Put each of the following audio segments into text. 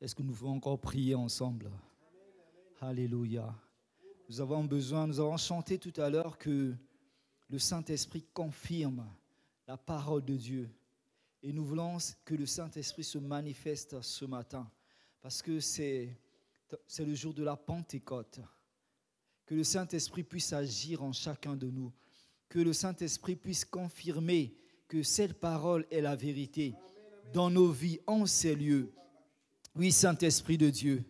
Est-ce que nous pouvons encore prier ensemble? Alléluia. Nous avons chanté tout à l'heure que le Saint-Esprit confirme la parole de Dieu. Et nous voulons que le Saint-Esprit se manifeste ce matin. Parce que c'est le jour de la Pentecôte. Que le Saint-Esprit puisse agir en chacun de nous. Que le Saint-Esprit puisse confirmer que cette parole est la vérité dans nos vies, en ces lieux. Oui, Saint-Esprit de Dieu.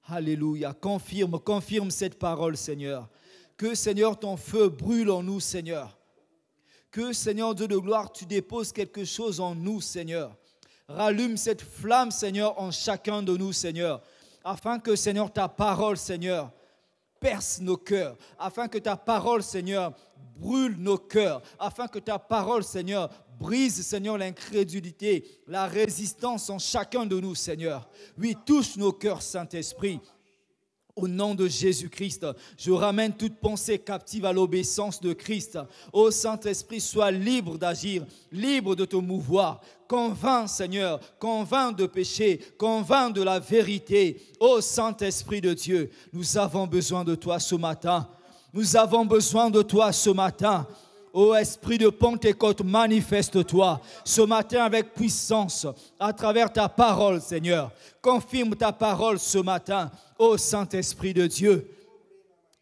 Alléluia. Confirme cette parole, Seigneur. Que, Seigneur, ton feu brûle en nous, Seigneur. Que, Seigneur Dieu de gloire, tu déposes quelque chose en nous, Seigneur. Rallume cette flamme, Seigneur, en chacun de nous, Seigneur. Afin que, Seigneur, ta parole, Seigneur, perce nos cœurs. Afin que ta parole, Seigneur, brûle nos cœurs. Afin que ta parole, Seigneur, brise, Seigneur, l'incrédulité, la résistance en chacun de nous, Seigneur. Oui, touche nos cœurs, Saint-Esprit. Au nom de Jésus-Christ, je ramène toute pensée captive à l'obéissance de Christ. Ô Saint-Esprit, sois libre d'agir, libre de te mouvoir. Convainc, Seigneur, convainc de péché, convainc de la vérité. Ô Saint-Esprit de Dieu, nous avons besoin de toi ce matin. Nous avons besoin de toi ce matin. Ô Esprit de Pentecôte, manifeste-toi ce matin avec puissance à travers ta parole, Seigneur. Confirme ta parole ce matin, ô Saint-Esprit de Dieu.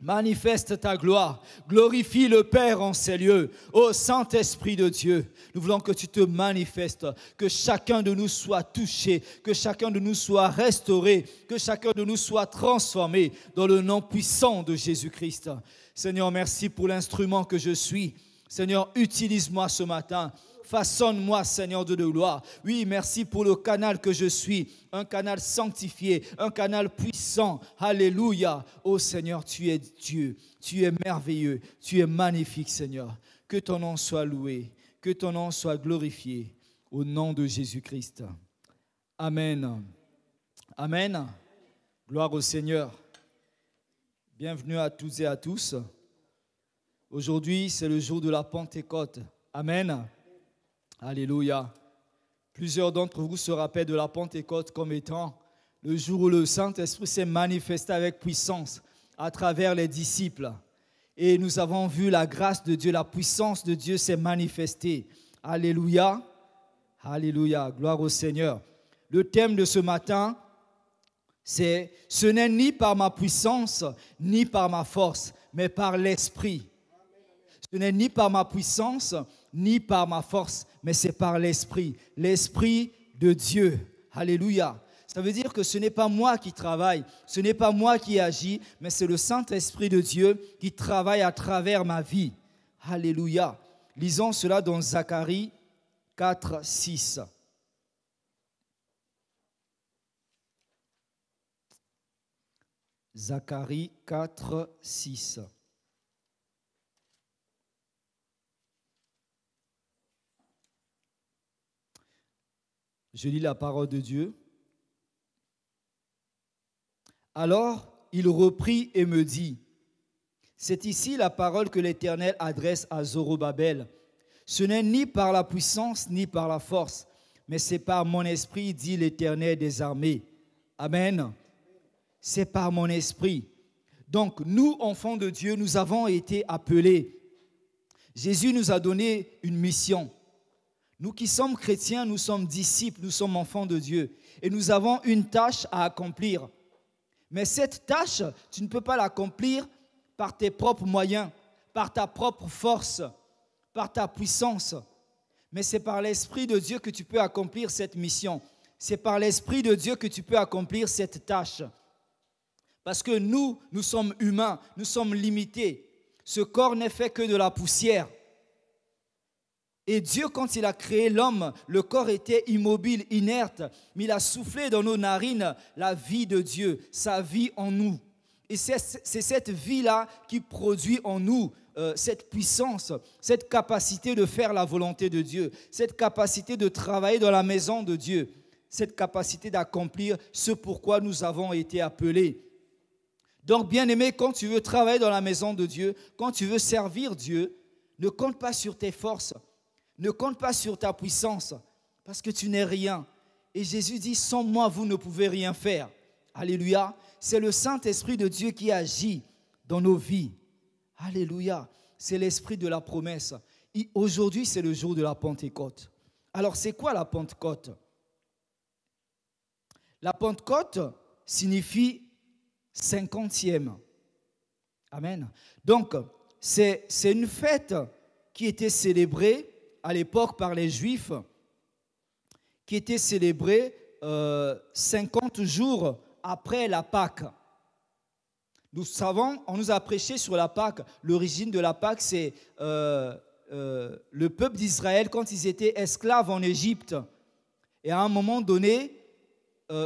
Manifeste ta gloire, glorifie le Père en ces lieux. Ô Saint-Esprit de Dieu, nous voulons que tu te manifestes, que chacun de nous soit touché, que chacun de nous soit restauré, que chacun de nous soit transformé dans le nom puissant de Jésus-Christ. Seigneur, merci pour l'instrument que je suis. Seigneur, utilise-moi ce matin. Façonne-moi, Seigneur Dieu de gloire. Oui, merci pour le canal que je suis. Un canal sanctifié, un canal puissant. Alléluia. Oh Seigneur, tu es Dieu. Tu es merveilleux. Tu es magnifique, Seigneur. Que ton nom soit loué. Que ton nom soit glorifié. Au nom de Jésus-Christ. Amen. Amen. Gloire au Seigneur. Bienvenue à toutes et à tous. Aujourd'hui, c'est le jour de la Pentecôte. Amen. Alléluia. Plusieurs d'entre vous se rappellent de la Pentecôte comme étant le jour où le Saint-Esprit s'est manifesté avec puissance à travers les disciples. Et nous avons vu la grâce de Dieu, la puissance de Dieu s'est manifestée. Alléluia. Alléluia. Gloire au Seigneur. Le thème de ce matin, c'est « Ce n'est ni par ma puissance, ni par ma force, mais par l'Esprit. » Ce n'est ni par ma puissance, ni par ma force, mais c'est par l'Esprit. L'Esprit de Dieu. Alléluia. Ça veut dire que ce n'est pas moi qui travaille, ce n'est pas moi qui agis, mais c'est le Saint-Esprit de Dieu qui travaille à travers ma vie. Alléluia. Lisons cela dans Zacharie 4, 6. Zacharie 4, 6. Je lis la parole de Dieu. Alors, il reprit et me dit, « C'est ici la parole que l'Éternel adresse à Zorobabel. Ce n'est ni par la puissance ni par la force, mais c'est par mon esprit, dit l'Éternel des armées. » Amen. C'est par mon esprit. Donc, nous, enfants de Dieu, nous avons été appelés. Jésus nous a donné une mission. Nous qui sommes chrétiens, nous sommes disciples, nous sommes enfants de Dieu. Et nous avons une tâche à accomplir. Mais cette tâche, tu ne peux pas l'accomplir par tes propres moyens, par ta propre force, par ta puissance. Mais c'est par l'Esprit de Dieu que tu peux accomplir cette mission. C'est par l'Esprit de Dieu que tu peux accomplir cette tâche. Parce que nous sommes humains, nous sommes limités. Ce corps n'est fait que de la poussière. Et Dieu, quand il a créé l'homme, le corps était immobile, inerte, mais il a soufflé dans nos narines la vie de Dieu, sa vie en nous. Et c'est cette vie-là qui produit en nous cette puissance, cette capacité de faire la volonté de Dieu, cette capacité de travailler dans la maison de Dieu, cette capacité d'accomplir ce pourquoi nous avons été appelés. Donc, bien-aimé, quand tu veux travailler dans la maison de Dieu, quand tu veux servir Dieu, ne compte pas sur tes forces. Ne compte pas sur ta puissance, parce que tu n'es rien. Et Jésus dit, sans moi, vous ne pouvez rien faire. Alléluia. C'est le Saint-Esprit de Dieu qui agit dans nos vies. Alléluia. C'est l'esprit de la promesse. Aujourd'hui, c'est le jour de la Pentecôte. Alors, c'est quoi la Pentecôte? La Pentecôte signifie 50e. Amen. Donc, c'est une fête qui était célébrée à l'époque par les Juifs, qui était célébrée 50 jours après la Pâque. Nous savons, on nous a prêché sur la Pâque. L'origine de la Pâque, c'est le peuple d'Israël quand ils étaient esclaves en Égypte. Et à un moment donné,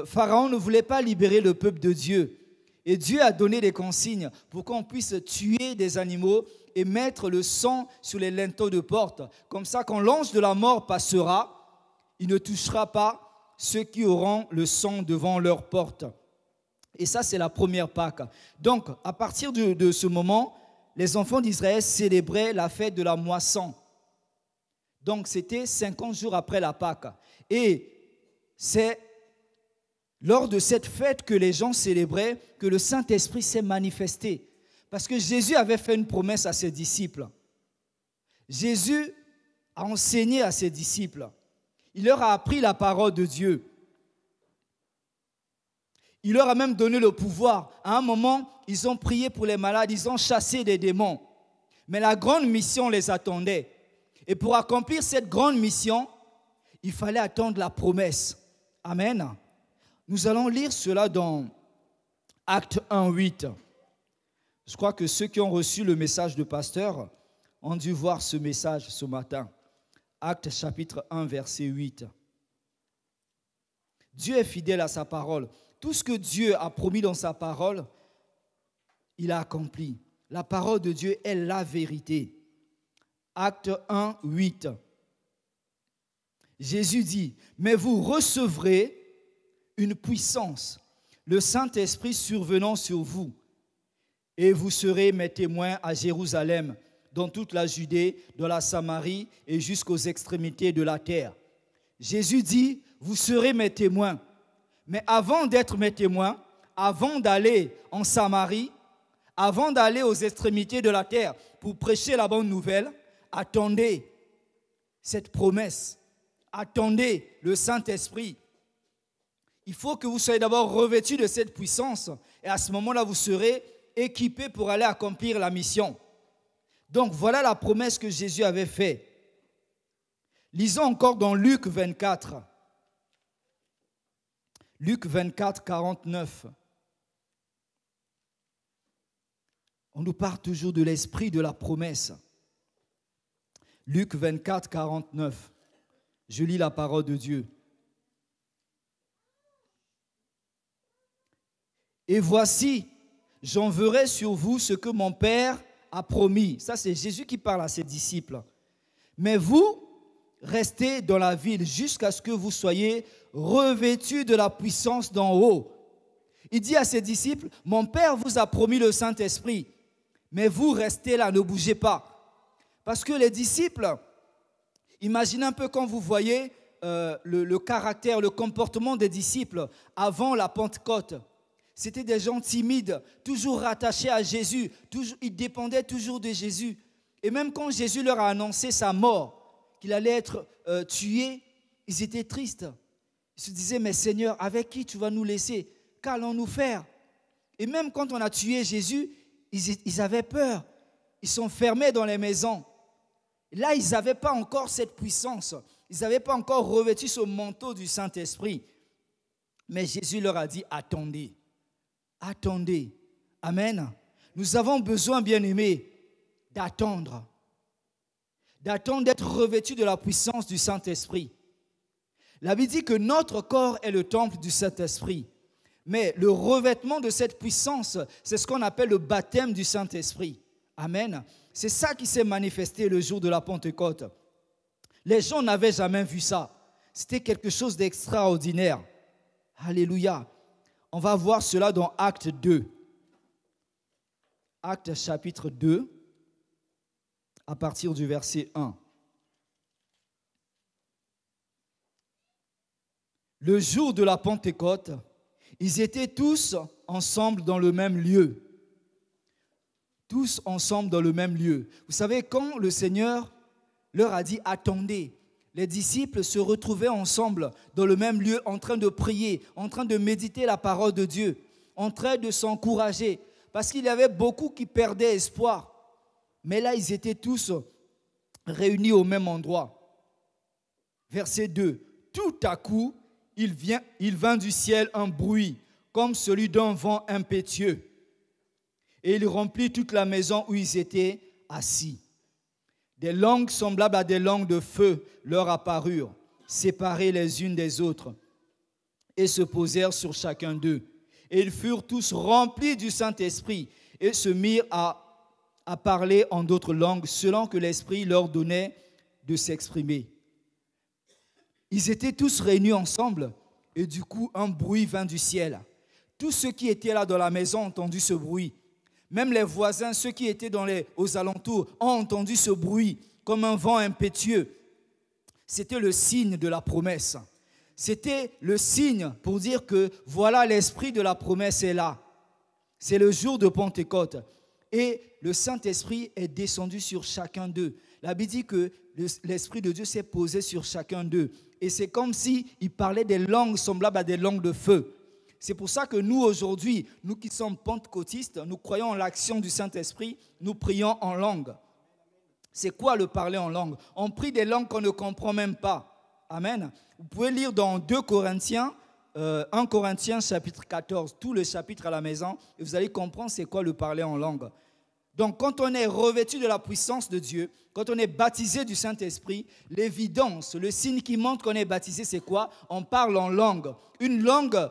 Pharaon ne voulait pas libérer le peuple de Dieu. Et Dieu a donné des consignes pour qu'on puisse tuer des animaux et mettre le sang sur les linteaux de porte. Comme ça, quand l'ange de la mort passera, il ne touchera pas ceux qui auront le sang devant leur porte. Et ça, c'est la première Pâque. Donc, à partir de ce moment, les enfants d'Israël célébraient la fête de la moisson. Donc, c'était 50 jours après la Pâque. Et c'est lors de cette fête que les gens célébraient que le Saint-Esprit s'est manifesté. Parce que Jésus avait fait une promesse à ses disciples. Jésus a enseigné à ses disciples. Il leur a appris la parole de Dieu. Il leur a même donné le pouvoir. À un moment, ils ont prié pour les malades, ils ont chassé des démons. Mais la grande mission les attendait. Et pour accomplir cette grande mission, il fallait attendre la promesse. Amen. Nous allons lire cela dans Acte 1, 8. Je crois que ceux qui ont reçu le message de pasteur ont dû voir ce message ce matin. Acte chapitre 1, verset 8. Dieu est fidèle à sa parole. Tout ce que Dieu a promis dans sa parole, il a accompli. La parole de Dieu est la vérité. Acte 1, 8. Jésus dit, « Mais vous recevrez une puissance, le Saint-Esprit survenant sur vous, et vous serez mes témoins à Jérusalem, dans toute la Judée, dans la Samarie et jusqu'aux extrémités de la terre. » Jésus dit, vous serez mes témoins. Mais avant d'être mes témoins, avant d'aller en Samarie, avant d'aller aux extrémités de la terre pour prêcher la bonne nouvelle, attendez cette promesse. Attendez le Saint-Esprit. Il faut que vous soyez d'abord revêtus de cette puissance et à ce moment-là, vous serez équipés pour aller accomplir la mission. Donc, voilà la promesse que Jésus avait faite. Lisons encore dans Luc 24. Luc 24, 49. On nous parle toujours de l'esprit de la promesse. Luc 24, 49. Je lis la parole de Dieu. Et voici, j'enverrai sur vous ce que mon Père a promis. Ça, c'est Jésus qui parle à ses disciples. Mais vous, restez dans la ville jusqu'à ce que vous soyez revêtus de la puissance d'en haut. Il dit à ses disciples, mon Père vous a promis le Saint-Esprit, mais vous restez là, ne bougez pas. Parce que les disciples, imaginez un peu quand vous voyez le caractère, le comportement des disciples avant la Pentecôte. C'était des gens timides, toujours rattachés à Jésus, ils dépendaient toujours de Jésus. Et même quand Jésus leur a annoncé sa mort, qu'il allait être tué, ils étaient tristes. Ils se disaient, mais Seigneur, avec qui tu vas nous laisser? Qu'allons-nous faire? Et même quand on a tué Jésus, ils avaient peur. Ils sont fermés dans les maisons. Là, ils n'avaient pas encore cette puissance. Ils n'avaient pas encore revêtu ce manteau du Saint-Esprit. Mais Jésus leur a dit, attendez. Attendez. Amen. Nous avons besoin, bien-aimés, d'attendre. D'attendre d'être revêtus de la puissance du Saint-Esprit. La Bible dit que notre corps est le temple du Saint-Esprit. Mais le revêtement de cette puissance, c'est ce qu'on appelle le baptême du Saint-Esprit. Amen. C'est ça qui s'est manifesté le jour de la Pentecôte. Les gens n'avaient jamais vu ça. C'était quelque chose d'extraordinaire. Alléluia. On va voir cela dans Acte 2. Acte chapitre 2, à partir du verset 1. le jour de la Pentecôte, ils étaient tous ensemble dans le même lieu. Tous ensemble dans le même lieu. Vous savez, quand le Seigneur leur a dit « Attendez », les disciples se retrouvaient ensemble dans le même lieu en train de prier, en train de méditer la parole de Dieu, en train de s'encourager, parce qu'il y avait beaucoup qui perdaient espoir. Mais là, ils étaient tous réunis au même endroit. Verset 2. Tout à coup, il vint du ciel un bruit, comme celui d'un vent impétueux. Et il remplit toute la maison où ils étaient assis. Des langues semblables à des langues de feu leur apparurent, séparées les unes des autres, et se posèrent sur chacun d'eux. Et ils furent tous remplis du Saint-Esprit et se mirent à parler en d'autres langues, selon que l'Esprit leur donnait de s'exprimer. Ils étaient tous réunis ensemble, et du coup, un bruit vint du ciel. Tous ceux qui étaient là dans la maison ont entendu ce bruit. Même les voisins, ceux qui étaient aux alentours, ont entendu ce bruit comme un vent impétueux. C'était le signe de la promesse. C'était le signe pour dire que voilà, l'esprit de la promesse est là. C'est le jour de Pentecôte. Et le Saint-Esprit est descendu sur chacun d'eux. La Bible dit que l'Esprit de Dieu s'est posé sur chacun d'eux. Et c'est comme s'il parlait des langues semblables à des langues de feu. C'est pour ça que nous, aujourd'hui, nous qui sommes pentecôtistes, nous croyons en l'action du Saint-Esprit, nous prions en langue. C'est quoi le parler en langue? On prie des langues qu'on ne comprend même pas. Amen. Vous pouvez lire dans 2 Corinthiens, 1 Corinthiens chapitre 14, tout le chapitre à la maison, et vous allez comprendre c'est quoi le parler en langue. Donc quand on est revêtu de la puissance de Dieu, quand on est baptisé du Saint-Esprit, l'évidence, le signe qui montre qu'on est baptisé, c'est quoi? On parle en langue. Une langue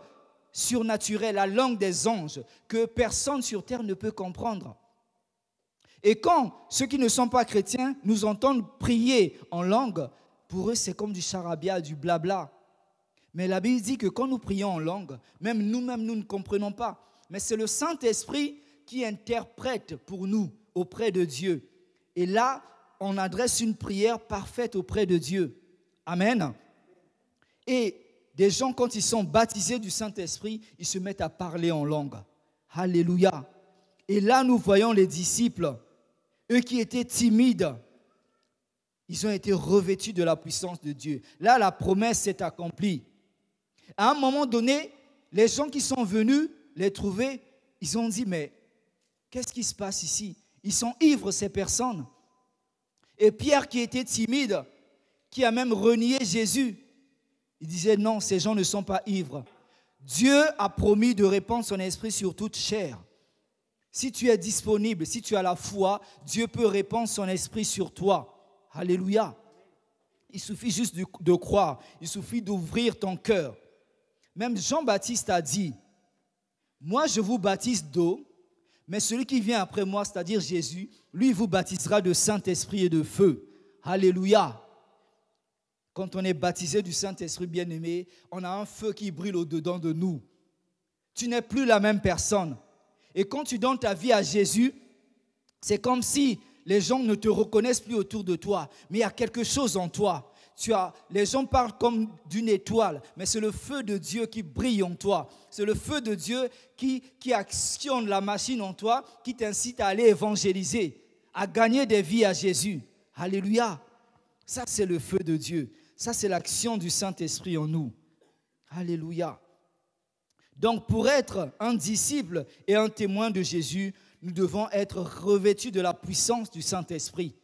surnaturelle, la langue des anges, que personne sur terre ne peut comprendre. Et quand ceux qui ne sont pas chrétiens nous entendent prier en langue, pour eux c'est comme du charabia, du blabla. Mais la Bible dit que quand nous prions en langue, même nous-mêmes nous ne comprenons pas. Mais c'est le Saint-Esprit qui interprète pour nous auprès de Dieu. Et là, on adresse une prière parfaite auprès de Dieu. Amen. Et des gens, quand ils sont baptisés du Saint-Esprit, ils se mettent à parler en langue. Alléluia. Et là, nous voyons les disciples, eux qui étaient timides, ils ont été revêtus de la puissance de Dieu. Là, la promesse s'est accomplie. À un moment donné, les gens qui sont venus les trouver, ils ont dit, mais qu'est-ce qui se passe ici? Ils sont ivres, ces personnes. Et Pierre, qui était timide, qui a même renié Jésus, il disait, non, ces gens ne sont pas ivres. Dieu a promis de répandre son esprit sur toute chair. Si tu es disponible, si tu as la foi, Dieu peut répandre son esprit sur toi. Alléluia. Il suffit juste de croire. Il suffit d'ouvrir ton cœur. Même Jean-Baptiste a dit, moi je vous baptise d'eau, mais celui qui vient après moi, c'est-à-dire Jésus, lui vous baptisera de Saint-Esprit et de feu. Alléluia. Quand on est baptisé du Saint-Esprit bien-aimé, on a un feu qui brûle au-dedans de nous. Tu n'es plus la même personne. Et quand tu donnes ta vie à Jésus, c'est comme si les gens ne te reconnaissent plus autour de toi, mais il y a quelque chose en toi. Les gens parlent comme d'une étoile, mais c'est le feu de Dieu qui brille en toi. C'est le feu de Dieu qui actionne la machine en toi, qui t'incite à aller évangéliser, à gagner des vies à Jésus. Alléluia. Ça, c'est le feu de Dieu. Ça, c'est l'action du Saint-Esprit en nous. Alléluia. Donc, pour être un disciple et un témoin de Jésus, nous devons être revêtus de la puissance du Saint-Esprit.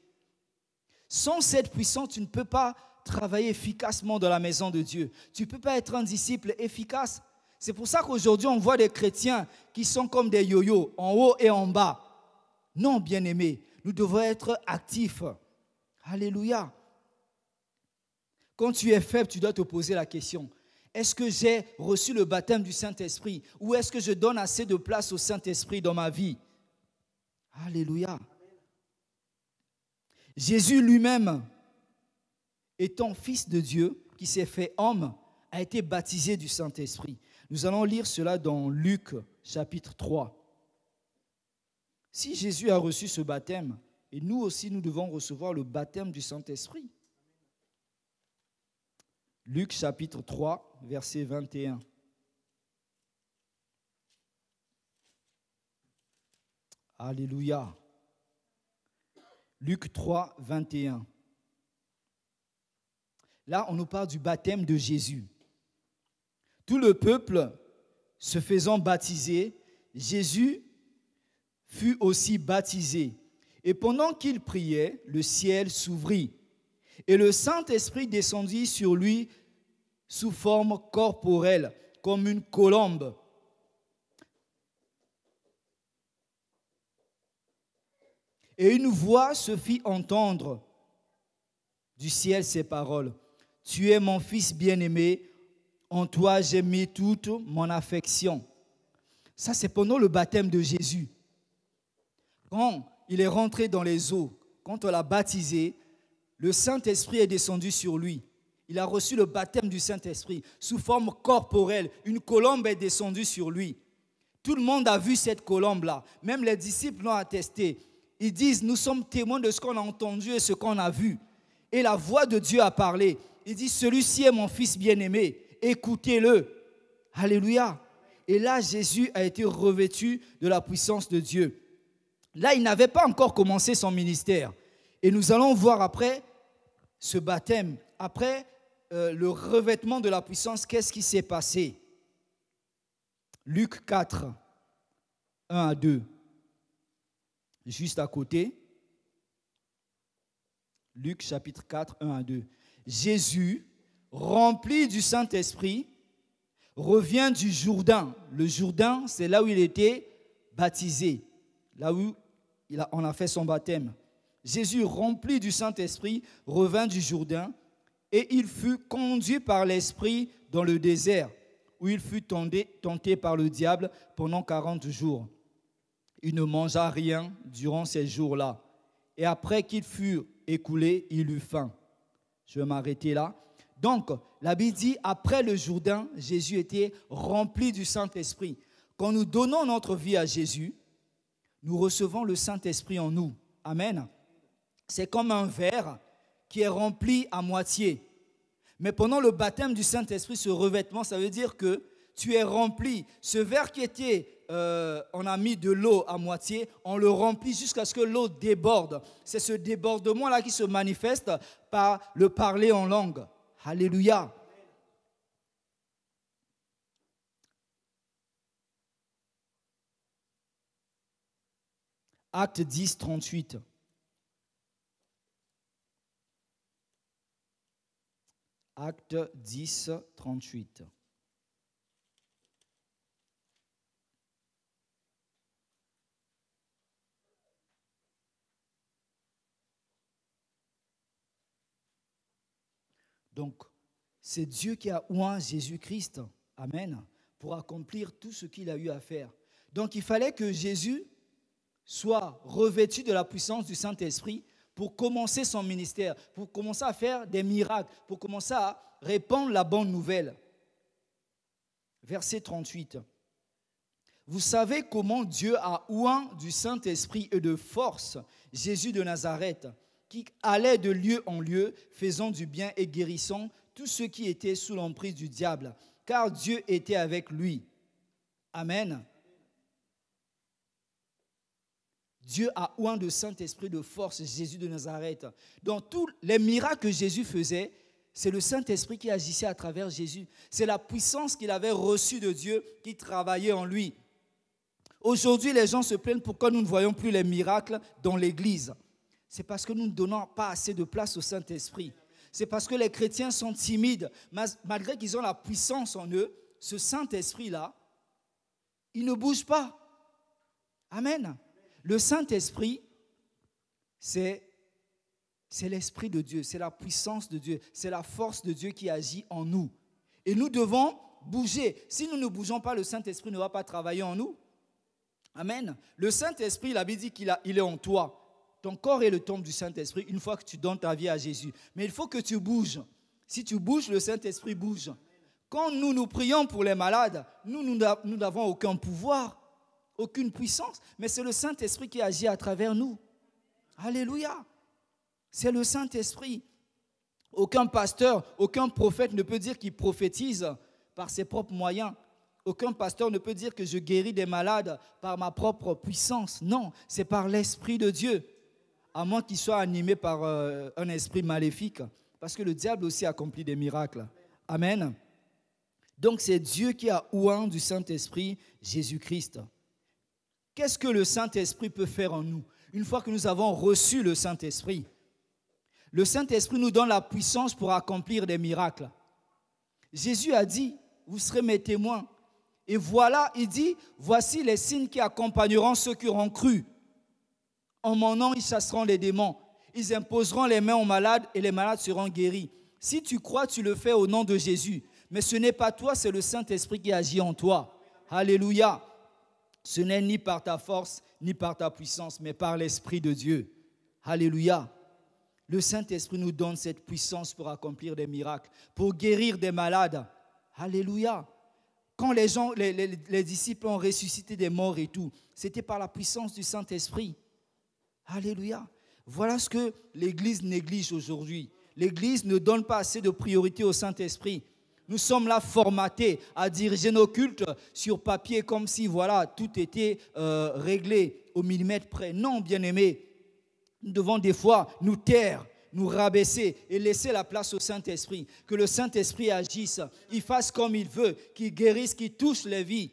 Sans cette puissance, tu ne peux pas travailler efficacement dans la maison de Dieu. Tu ne peux pas être un disciple efficace. C'est pour ça qu'aujourd'hui, on voit des chrétiens qui sont comme des yo-yo, en haut et en bas. Non, bien-aimés, nous devons être actifs. Alléluia. Quand tu es faible, tu dois te poser la question. Est-ce que j'ai reçu le baptême du Saint-Esprit ou est-ce que je donne assez de place au Saint-Esprit dans ma vie? Alléluia. Jésus lui-même, étant fils de Dieu, qui s'est fait homme, a été baptisé du Saint-Esprit. Nous allons lire cela dans Luc chapitre 3. Si Jésus a reçu ce baptême, et nous aussi nous devons recevoir le baptême du Saint-Esprit. Luc chapitre 3. verset 21. Alléluia. Luc 3, 21. Là, on nous parle du baptême de Jésus. Tout le peuple se faisant baptiser, Jésus fut aussi baptisé. Et pendant qu'il priait, le ciel s'ouvrit. Et le Saint-Esprit descendit sur lui sous forme corporelle, comme une colombe. Et une voix se fit entendre du ciel ces paroles. Tu es mon fils bien-aimé, en toi j'ai mis toute mon affection. Ça, c'est pendant le baptême de Jésus. Quand il est rentré dans les eaux, quand on l'a baptisé, le Saint-Esprit est descendu sur lui. Il a reçu le baptême du Saint-Esprit sous forme corporelle. Une colombe est descendue sur lui. Tout le monde a vu cette colombe-là. Même les disciples l'ont attesté. Ils disent, nous sommes témoins de ce qu'on a entendu et ce qu'on a vu. Et la voix de Dieu a parlé. Il dit, celui-ci est mon fils bien-aimé. Écoutez-le. Alléluia. Et là, Jésus a été revêtu de la puissance de Dieu. Là, il n'avait pas encore commencé son ministère. Et nous allons voir après ce baptême, après le revêtement de la puissance, qu'est-ce qui s'est passé. Luc 4, 1 à 2. Juste à côté. Luc chapitre 4, 1 à 2. Jésus, rempli du Saint-Esprit, revient du Jourdain. Le Jourdain, c'est là où il était baptisé, là où on a fait son baptême. Jésus, rempli du Saint-Esprit, revint du Jourdain et il fut conduit par l'Esprit dans le désert, où il fut tenté par le diable pendant 40 jours. Il ne mangea rien durant ces jours-là. Et après qu'il fut écoulé, il eut faim. Je vais m'arrêter là. Donc, la Bible dit, après le Jourdain, Jésus était rempli du Saint-Esprit. Quand nous donnons notre vie à Jésus, nous recevons le Saint-Esprit en nous. Amen. C'est comme un verre qui est rempli à moitié. Mais pendant le baptême du Saint-Esprit, ce revêtement, ça veut dire que tu es rempli. Ce verre qui était, on a mis de l'eau à moitié, on le remplit jusqu'à ce que l'eau déborde. C'est ce débordement-là qui se manifeste par le parler en langue. Alléluia. Acte 10, 38. Acte 10, 38. Donc, c'est Dieu qui a oint Jésus-Christ, amen, pour accomplir tout ce qu'il a eu à faire. Donc, il fallait que Jésus soit revêtu de la puissance du Saint-Esprit pour commencer son ministère, pour commencer à faire des miracles, pour commencer à répandre la bonne nouvelle. Verset 38. Vous savez comment Dieu a oint du Saint-Esprit et de force Jésus de Nazareth, qui allait de lieu en lieu, faisant du bien et guérissant tous ceux qui étaient sous l'emprise du diable, car Dieu était avec lui. Amen. Dieu a oint de Saint-Esprit de force Jésus de Nazareth. Dans tous les miracles que Jésus faisait, c'est le Saint-Esprit qui agissait à travers Jésus. C'est la puissance qu'il avait reçue de Dieu qui travaillait en lui. Aujourd'hui, les gens se plaignent pourquoi nous ne voyons plus les miracles dans l'Église. C'est parce que nous ne donnons pas assez de place au Saint-Esprit. C'est parce que les chrétiens sont timides. Malgré qu'ils ont la puissance en eux, ce Saint-Esprit-là, il ne bouge pas. Amen. Le Saint-Esprit, c'est l'Esprit de Dieu, c'est la puissance de Dieu, c'est la force de Dieu qui agit en nous. Et nous devons bouger. Si nous ne bougeons pas, le Saint-Esprit ne va pas travailler en nous. Amen. Le Saint-Esprit, la Bible dit qu'il est en toi. Ton corps est le temple du Saint-Esprit une fois que tu donnes ta vie à Jésus. Mais il faut que tu bouges. Si tu bouges, le Saint-Esprit bouge. Quand nous prions pour les malades, nous n'avons aucun pouvoir, aucune puissance. Mais c'est le Saint-Esprit qui agit à travers nous. Alléluia. C'est le Saint-Esprit. Aucun pasteur, aucun prophète ne peut dire qu'il prophétise par ses propres moyens. Aucun pasteur ne peut dire que je guéris des malades par ma propre puissance. Non, c'est par l'Esprit de Dieu. À moins qu'il soit animé par un esprit maléfique. Parce que le diable aussi accomplit des miracles. Amen. Donc c'est Dieu qui a oint du Saint-Esprit, Jésus-Christ. Qu'est-ce que le Saint-Esprit peut faire en nous? Une fois que nous avons reçu le Saint-Esprit, le Saint-Esprit nous donne la puissance pour accomplir des miracles. Jésus a dit, vous serez mes témoins. Et voilà, il dit, voici les signes qui accompagneront ceux qui auront cru. En mon nom, ils chasseront les démons. Ils imposeront les mains aux malades et les malades seront guéris. Si tu crois, tu le fais au nom de Jésus. Mais ce n'est pas toi, c'est le Saint-Esprit qui agit en toi. Alléluia. Ce n'est ni par ta force, ni par ta puissance, mais par l'Esprit de Dieu. Alléluia. Le Saint-Esprit nous donne cette puissance pour accomplir des miracles, pour guérir des malades. Alléluia. Quand les disciples ont ressuscité des morts et tout, c'était par la puissance du Saint-Esprit. Alléluia. Voilà ce que l'Église néglige aujourd'hui. L'Église ne donne pas assez de priorité au Saint-Esprit. Nous sommes là formatés à diriger nos cultes sur papier comme si voilà, tout était réglé au millimètre près. Non, bien-aimés, nous devons des fois nous taire, nous rabaisser et laisser la place au Saint-Esprit. Que le Saint-Esprit agisse, il fasse comme il veut, qu'il guérisse, qu'il touche les vies,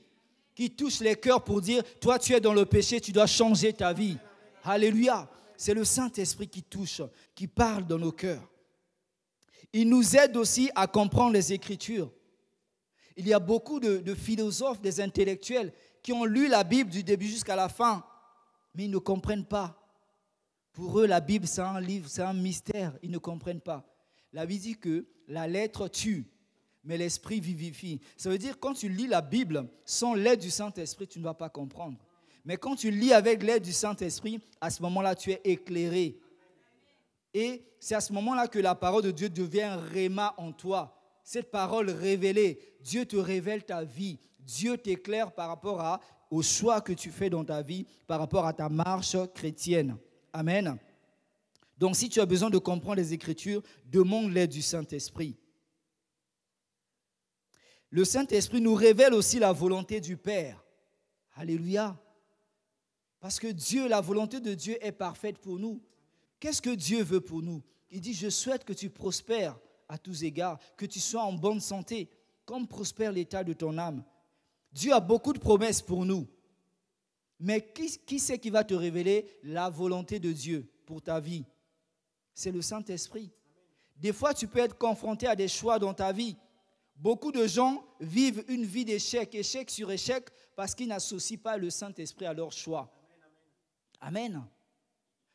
qu'il touche les cœurs pour dire, toi tu es dans le péché, tu dois changer ta vie. Alléluia. C'est le Saint-Esprit qui touche, qui parle dans nos cœurs. Il nous aide aussi à comprendre les Écritures. Il y a beaucoup de philosophes, des intellectuels qui ont lu la Bible du début jusqu'à la fin, mais ils ne comprennent pas. Pour eux, la Bible, c'est un livre, c'est un mystère. Ils ne comprennent pas. La Bible dit que la lettre tue, mais l'esprit vivifie. Ça veut dire que quand tu lis la Bible sans l'aide du Saint-Esprit, tu ne vas pas comprendre. Mais quand tu lis avec l'aide du Saint-Esprit, à ce moment-là, tu es éclairé. Et c'est à ce moment-là que la parole de Dieu devient réma en toi. Cette parole révélée, Dieu te révèle ta vie. Dieu t'éclaire par rapport au choix que tu fais dans ta vie, par rapport à ta marche chrétienne. Amen. Donc si tu as besoin de comprendre les Écritures, demande l'aide du Saint-Esprit. Le Saint-Esprit nous révèle aussi la volonté du Père. Alléluia. Parce que Dieu, la volonté de Dieu est parfaite pour nous. Qu'est-ce que Dieu veut pour nous? Il dit, je souhaite que tu prospères à tous égards, que tu sois en bonne santé, comme prospère l'état de ton âme. Dieu a beaucoup de promesses pour nous. Mais qui c'est qui va te révéler la volonté de Dieu pour ta vie? C'est le Saint-Esprit. Des fois, tu peux être confronté à des choix dans ta vie. Beaucoup de gens vivent une vie d'échec, échec sur échec, parce qu'ils n'associent pas le Saint-Esprit à leur choix. Amen.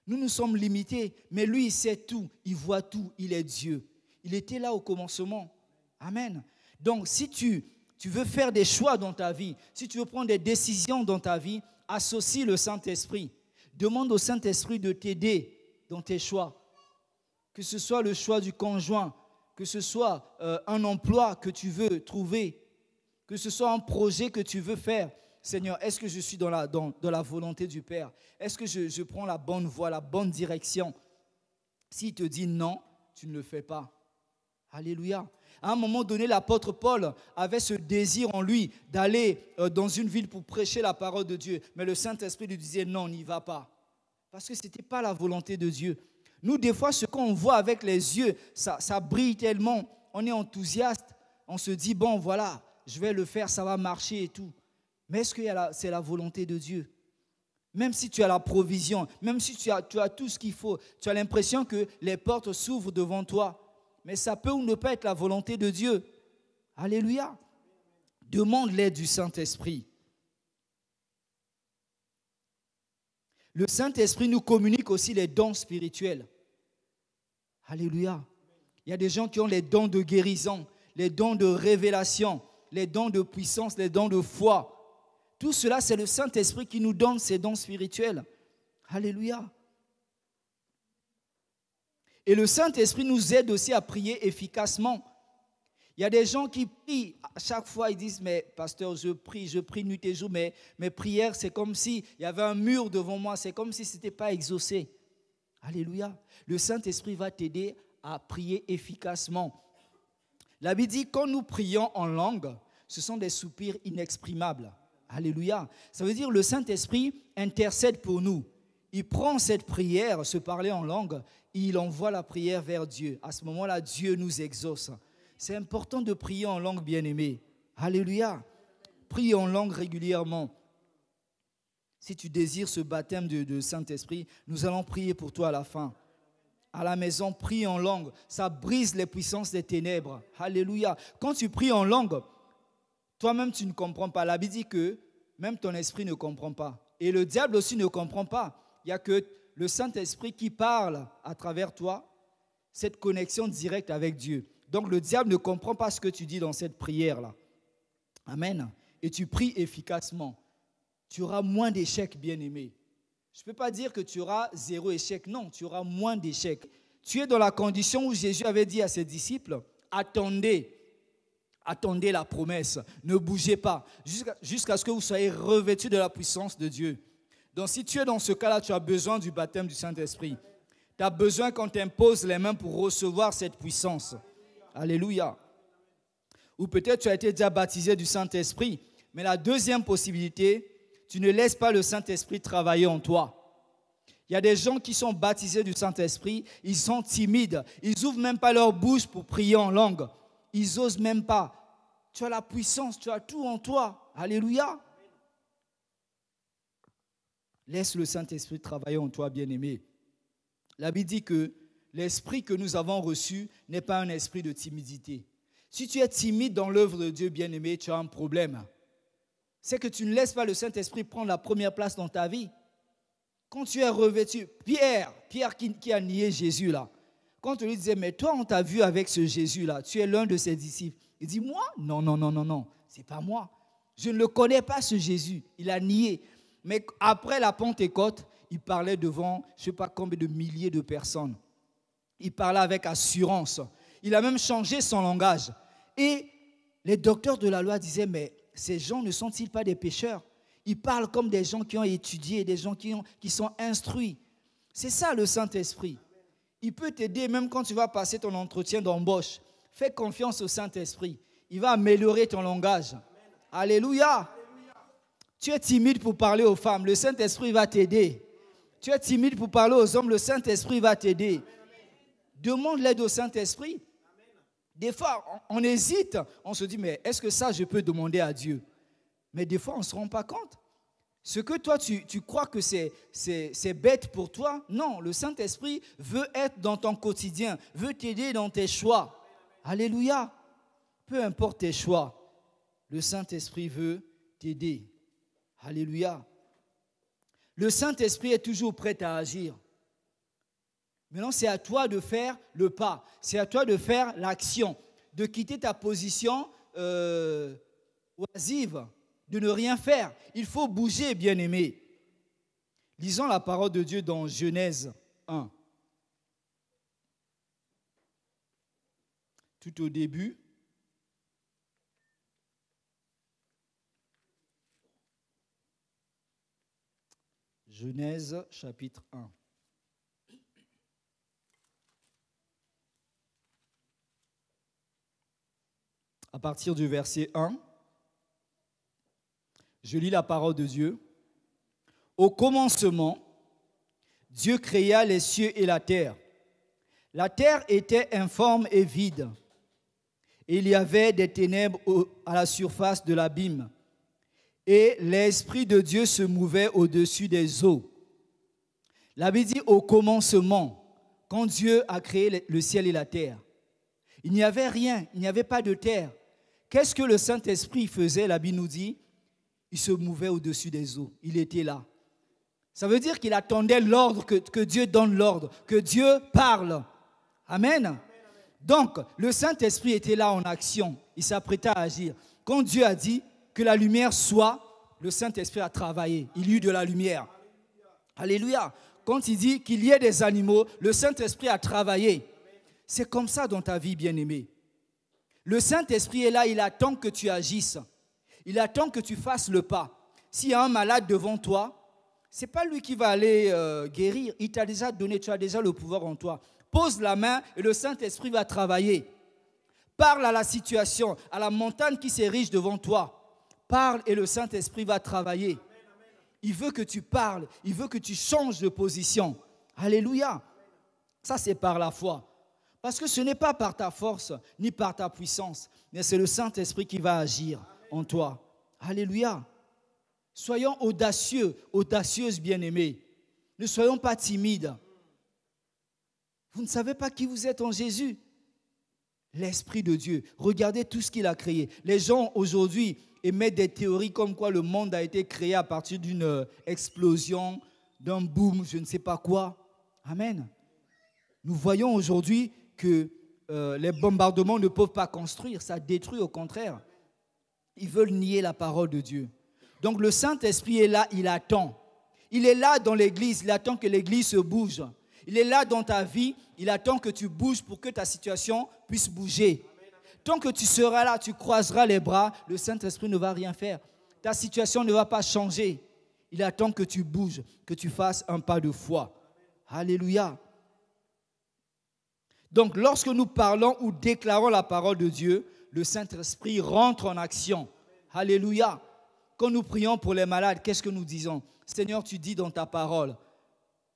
Nous sommes limités, mais lui, il sait tout, il voit tout, il est Dieu. Il était là au commencement. Amen. Donc, si tu veux faire des choix dans ta vie, si tu veux prendre des décisions dans ta vie, associe le Saint-Esprit. Demande au Saint-Esprit de t'aider dans tes choix. Que ce soit le choix du conjoint, que ce soit un emploi que tu veux trouver, que ce soit un projet que tu veux faire. Seigneur, est-ce que je suis dans la volonté du Père? Est-ce que je prends la bonne voie, la bonne direction? S'il te dit non, tu ne le fais pas. Alléluia. À un moment donné, l'apôtre Paul avait ce désir en lui d'aller dans une ville pour prêcher la parole de Dieu. Mais le Saint-Esprit lui disait non, n'y va pas. Parce que ce n'était pas la volonté de Dieu. Nous, des fois, ce qu'on voit avec les yeux, ça brille tellement. On est enthousiaste. On se dit, bon, voilà, je vais le faire, ça va marcher et tout. Mais est-ce que c'est la volonté de Dieu? Même si tu as la provision, même si tu as tout ce qu'il faut, tu as l'impression que les portes s'ouvrent devant toi. Mais ça peut ou ne pas être la volonté de Dieu. Alléluia. Demande l'aide du Saint-Esprit. Le Saint-Esprit nous communique aussi les dons spirituels. Alléluia. Il y a des gens qui ont les dons de guérison, les dons de révélation, les dons de puissance, les dons de foi. Tout cela, c'est le Saint-Esprit qui nous donne ces dons spirituels. Alléluia. Et le Saint-Esprit nous aide aussi à prier efficacement. Il y a des gens qui prient. À chaque fois, ils disent, mais pasteur, je prie nuit et jour, mais mes prières, c'est comme s'il y avait un mur devant moi. C'est comme si ce n'était pas exaucé. Alléluia. Le Saint-Esprit va t'aider à prier efficacement. La Bible dit, quand nous prions en langue, ce sont des soupirs inexprimables. Alléluia. Ça veut dire le Saint-Esprit intercède pour nous. Il prend cette prière, se parler en langue, et il envoie la prière vers Dieu. À ce moment-là, Dieu nous exauce. C'est important de prier en langue, bien-aimé. Alléluia. Prie en langue régulièrement. Si tu désires ce baptême de Saint-Esprit, nous allons prier pour toi à la fin. À la maison, prie en langue. Ça brise les puissances des ténèbres. Alléluia. Quand tu pries en langue, toi-même, tu ne comprends pas. La Bible dit que même ton esprit ne comprend pas. Et le diable aussi ne comprend pas. Il n'y a que le Saint-Esprit qui parle à travers toi, cette connexion directe avec Dieu. Donc, le diable ne comprend pas ce que tu dis dans cette prière-là. Amen. Et tu pries efficacement. Tu auras moins d'échecs, bien-aimé. Je ne peux pas dire que tu auras 0 échec. Non, tu auras moins d'échecs. Tu es dans la condition où Jésus avait dit à ses disciples, attendez la promesse, ne bougez pas, jusqu'à ce que vous soyez revêtus de la puissance de Dieu. Donc si tu es dans ce cas-là, tu as besoin du baptême du Saint-Esprit. Tu as besoin qu'on t'impose les mains pour recevoir cette puissance. Alléluia. Ou peut-être tu as été déjà baptisé du Saint-Esprit, mais la deuxième possibilité, tu ne laisses pas le Saint-Esprit travailler en toi. Il y a des gens qui sont baptisés du Saint-Esprit, ils sont timides, ils n'ouvrent même pas leur bouche pour prier en langue. Ils n'osent même pas. Tu as la puissance, tu as tout en toi. Alléluia. Laisse le Saint-Esprit travailler en toi, bien-aimé. La Bible dit que l'esprit que nous avons reçu n'est pas un esprit de timidité. Si tu es timide dans l'œuvre de Dieu, bien-aimé, tu as un problème. C'est que tu ne laisses pas le Saint-Esprit prendre la première place dans ta vie. Quand tu es revêtu, Pierre qui a nié Jésus là, quand on lui disait, mais toi on t'a vu avec ce Jésus là, tu es l'un de ses disciples. Il dit, moi? Non, c'est pas moi. Je ne le connais pas ce Jésus. Il a nié. Mais après la Pentecôte, il parlait devant je ne sais pas combien de milliers de personnes. Il parlait avec assurance. Il a même changé son langage. Et les docteurs de la loi disaient, mais ces gens ne sont-ils pas des pécheurs? Ils parlent comme des gens qui ont étudié, des gens qui sont instruits. C'est ça le Saint-Esprit. Il peut t'aider même quand tu vas passer ton entretien d'embauche. Fais confiance au Saint-Esprit. Il va améliorer ton langage. Alléluia. Tu es timide pour parler aux femmes, le Saint-Esprit va t'aider. Tu es timide pour parler aux hommes, le Saint-Esprit va t'aider. Demande l'aide au Saint-Esprit. Des fois, on hésite. On se dit, mais est-ce que ça, je peux demander à Dieu? Mais des fois, on ne se rend pas compte. Ce que toi, tu crois que c'est bête pour toi, non, le Saint-Esprit veut être dans ton quotidien, veut t'aider dans tes choix. Alléluia. Peu importe tes choix, le Saint-Esprit veut t'aider. Alléluia. Le Saint-Esprit est toujours prêt à agir. Maintenant, c'est à toi de faire le pas. C'est à toi de faire l'action, de quitter ta position oisive, de ne rien faire. Il faut bouger, bien-aimé. Lisons la parole de Dieu dans Genèse 1. Tout au début. Genèse chapitre 1. À partir du verset 1, je lis la parole de Dieu. Au commencement, Dieu créa les cieux et la terre. La terre était informe et vide, et il y avait des ténèbres à la surface de l'abîme. Et l'Esprit de Dieu se mouvait au-dessus des eaux. La Bible dit au commencement, quand Dieu a créé le ciel et la terre. Il n'y avait rien, il n'y avait pas de terre. Qu'est-ce que le Saint-Esprit faisait? La Bible nous dit, il se mouvait au-dessus des eaux. Il était là. Ça veut dire qu'il attendait l'ordre, que Dieu donne l'ordre, que Dieu parle. Amen. Donc, le Saint-Esprit était là en action. Il s'apprêtait à agir. Quand Dieu a dit que la lumière soit, le Saint-Esprit a travaillé. Il y eut de la lumière. Alléluia. Quand il dit qu'il y ait des animaux, le Saint-Esprit a travaillé. C'est comme ça dans ta vie, bien-aimé. Le Saint-Esprit est là, il attend que tu agisses. Il attend que tu fasses le pas. S'il y a un malade devant toi, ce n'est pas lui qui va aller guérir. Il t'a déjà donné, tu as déjà le pouvoir en toi. Pose la main et le Saint-Esprit va travailler. Parle à la situation, à la montagne qui s'érige devant toi. Parle et le Saint-Esprit va travailler. Il veut que tu parles, il veut que tu changes de position. Alléluia. Ça, c'est par la foi. Parce que ce n'est pas par ta force, ni par ta puissance, mais c'est le Saint-Esprit qui va agir en toi. Alléluia. Soyons audacieux, audacieuses bien-aimées. Ne soyons pas timides. Vous ne savez pas qui vous êtes en Jésus. L'Esprit de Dieu. Regardez tout ce qu'il a créé. Les gens aujourd'hui émettent des théories comme quoi le monde a été créé à partir d'une explosion, d'un boom, je ne sais pas quoi. Amen. Nous voyons aujourd'hui que les bombardements ne peuvent pas construire. Ça détruit au contraire. Ils veulent nier la parole de Dieu. Donc le Saint-Esprit est là, il attend. Il est là dans l'église, il attend que l'église se bouge. Il est là dans ta vie, il attend que tu bouges pour que ta situation puisse bouger. Tant que tu seras là, tu croiseras les bras, le Saint-Esprit ne va rien faire. Ta situation ne va pas changer. Il attend que tu bouges, que tu fasses un pas de foi. Alléluia. Donc lorsque nous parlons ou déclarons la parole de Dieu, le Saint-Esprit rentre en action. Alléluia. Quand nous prions pour les malades, qu'est-ce que nous disons? Seigneur, tu dis dans ta parole,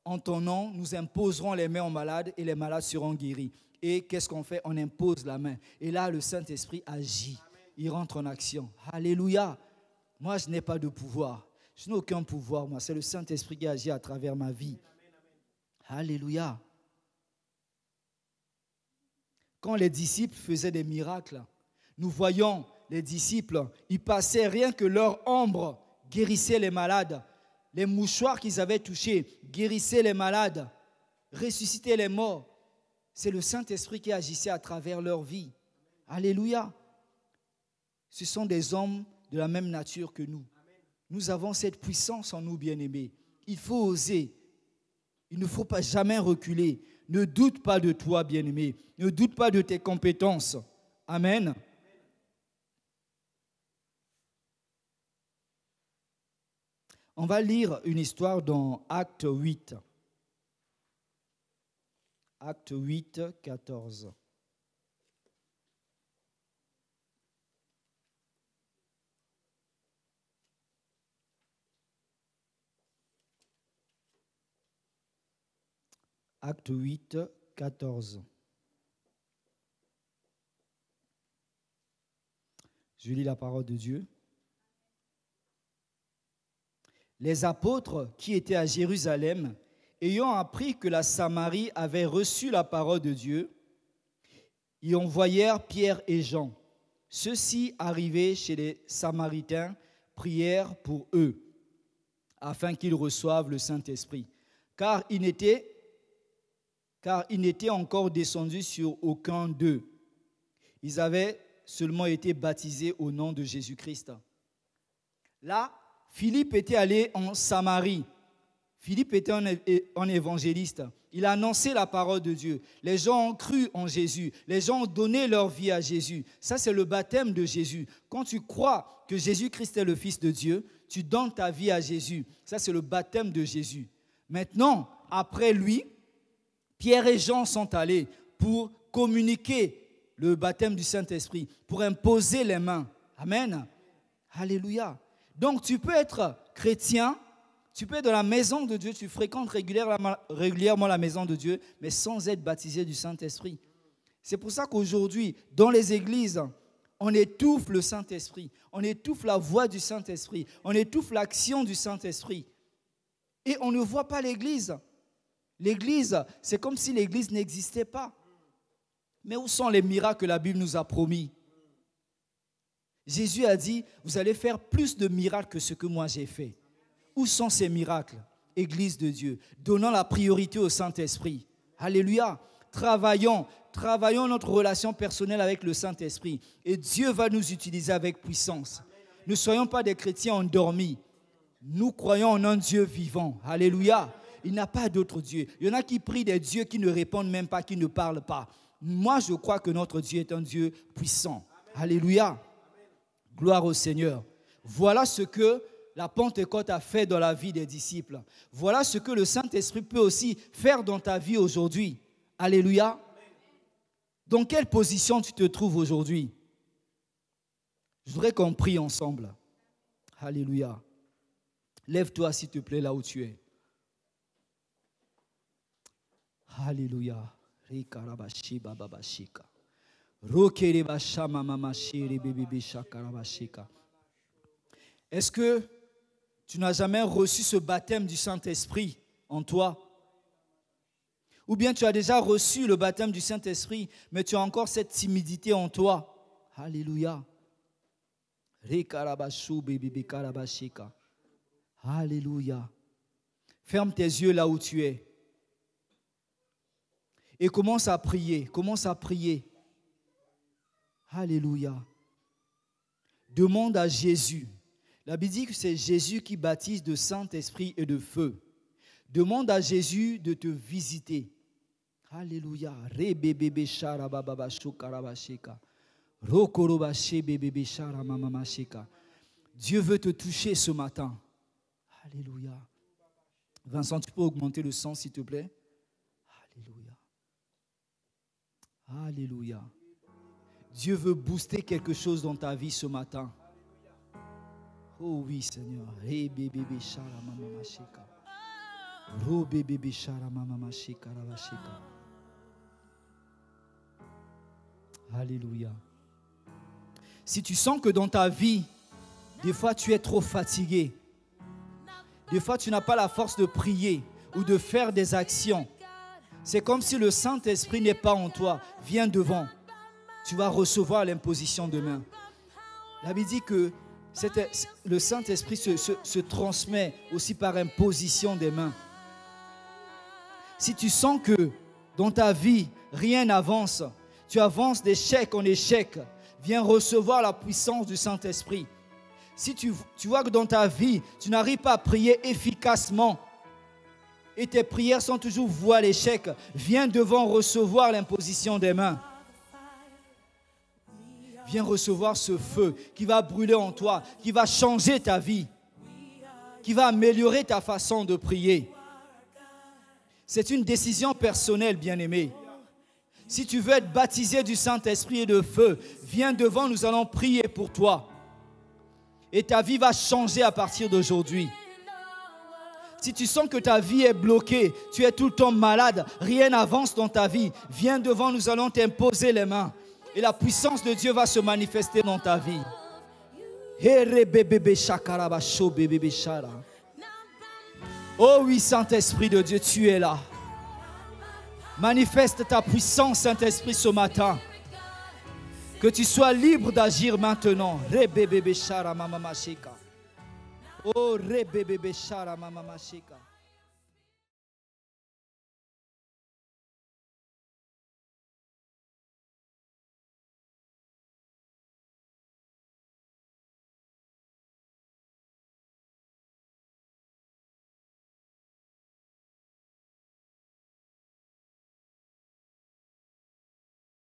en ton nom, nous imposerons les mains aux malades et les malades seront guéris. Et qu'est-ce qu'on fait? On impose la main. Et là, le Saint-Esprit agit. Il rentre en action. Alléluia. Moi, je n'ai pas de pouvoir. Je n'ai aucun pouvoir, moi. C'est le Saint-Esprit qui agit à travers ma vie. Alléluia. Quand les disciples faisaient des miracles, nous voyons les disciples, ils passaient rien que leur ombre guérissait les malades. Les mouchoirs qu'ils avaient touchés guérissaient les malades, ressuscitaient les morts. C'est le Saint-Esprit qui agissait à travers leur vie. Alléluia. Ce sont des hommes de la même nature que nous. Nous avons cette puissance en nous, bien-aimés. Il faut oser. Il ne faut pas jamais reculer. Ne doute pas de toi, bien-aimé. Ne doute pas de tes compétences. Amen. On va lire une histoire dans Acte 8. Acte 8, 14. Acte 8, 14. Je lis la parole de Dieu. Les apôtres qui étaient à Jérusalem, ayant appris que la Samarie avait reçu la parole de Dieu, y envoyèrent Pierre et Jean. Ceux-ci, arrivés chez les Samaritains, prièrent pour eux, afin qu'ils reçoivent le Saint-Esprit. Car il n'était encore descendu sur aucun d'eux. Ils avaient seulement été baptisés au nom de Jésus-Christ. Là, Philippe était allé en Samarie. Philippe était un évangéliste. Il a annoncé la parole de Dieu. Les gens ont cru en Jésus. Les gens ont donné leur vie à Jésus. Ça, c'est le baptême de Jésus. Quand tu crois que Jésus-Christ est le Fils de Dieu, tu donnes ta vie à Jésus. Ça, c'est le baptême de Jésus. Maintenant, après lui, Pierre et Jean sont allés pour communiquer le baptême du Saint-Esprit, pour imposer les mains. Amen. Alléluia. Donc, tu peux être chrétien, tu peux être dans la maison de Dieu, tu fréquentes régulièrement la maison de Dieu, mais sans être baptisé du Saint-Esprit. C'est pour ça qu'aujourd'hui, dans les églises, on étouffe le Saint-Esprit, on étouffe la voix du Saint-Esprit, on étouffe l'action du Saint-Esprit. Et on ne voit pas l'église. L'église, c'est comme si l'église n'existait pas. Mais où sont les miracles que la Bible nous a promis? Jésus a dit, vous allez faire plus de miracles que ce que moi j'ai fait. Où sont ces miracles? Église de Dieu, donnons la priorité au Saint-Esprit. Alléluia. Travaillons notre relation personnelle avec le Saint-Esprit. Et Dieu va nous utiliser avec puissance. Ne soyons pas des chrétiens endormis. Nous croyons en un Dieu vivant. Alléluia. Il n'y a pas d'autre Dieu. Il y en a qui prient des dieux qui ne répondent même pas, qui ne parlent pas. Moi, je crois que notre Dieu est un Dieu puissant. Alléluia. Gloire au Seigneur. Voilà ce que la Pentecôte a fait dans la vie des disciples. Voilà ce que le Saint-Esprit peut aussi faire dans ta vie aujourd'hui. Alléluia. Dans quelle position tu te trouves aujourd'hui? Je voudrais qu'on prie ensemble. Alléluia. Lève-toi s'il te plaît là où tu es. Alléluia. Est-ce que tu n'as jamais reçu ce baptême du Saint-Esprit en toi? Ou bien tu as déjà reçu le baptême du Saint-Esprit, mais tu as encore cette timidité en toi? Alléluia. Alléluia. Ferme tes yeux là où tu es. Et commence à prier. Commence à prier. Alléluia. Demande à Jésus. La Bible dit que c'est Jésus qui baptise de Saint-Esprit et de feu. Demande à Jésus de te visiter. Alléluia. Dieu veut te toucher ce matin. Alléluia. Vincent, tu peux augmenter le son s'il te plaît? Alléluia. Alléluia. Dieu veut booster quelque chose dans ta vie ce matin. Oh oui, Seigneur. Alléluia. Si tu sens que dans ta vie, des fois tu es trop fatigué, des fois tu n'as pas la force de prier ou de faire des actions, c'est comme si le Saint-Esprit n'est pas en toi. Viens devant. Tu vas recevoir l'imposition de main. La Bible dit que le Saint-Esprit se transmet aussi par imposition des mains. Si tu sens que dans ta vie, rien n'avance, tu avances d'échec en échec, viens recevoir la puissance du Saint-Esprit. Si tu vois que dans ta vie, tu n'arrives pas à prier efficacement et tes prières sont toujours vouées à l'échec, viens devant recevoir l'imposition des mains. Viens recevoir ce feu qui va brûler en toi, qui va changer ta vie, qui va améliorer ta façon de prier. C'est une décision personnelle, bien-aimé. Si tu veux être baptisé du Saint-Esprit et de feu, viens devant, nous allons prier pour toi. Et ta vie va changer à partir d'aujourd'hui. Si tu sens que ta vie est bloquée, tu es tout le temps malade, rien n'avance dans ta vie, viens devant, nous allons t'imposer les mains. Et la puissance de Dieu va se manifester dans ta vie. Oh oui, Saint-Esprit de Dieu, tu es là. Manifeste ta puissance, Saint-Esprit, ce matin. Que tu sois libre d'agir maintenant. Oh,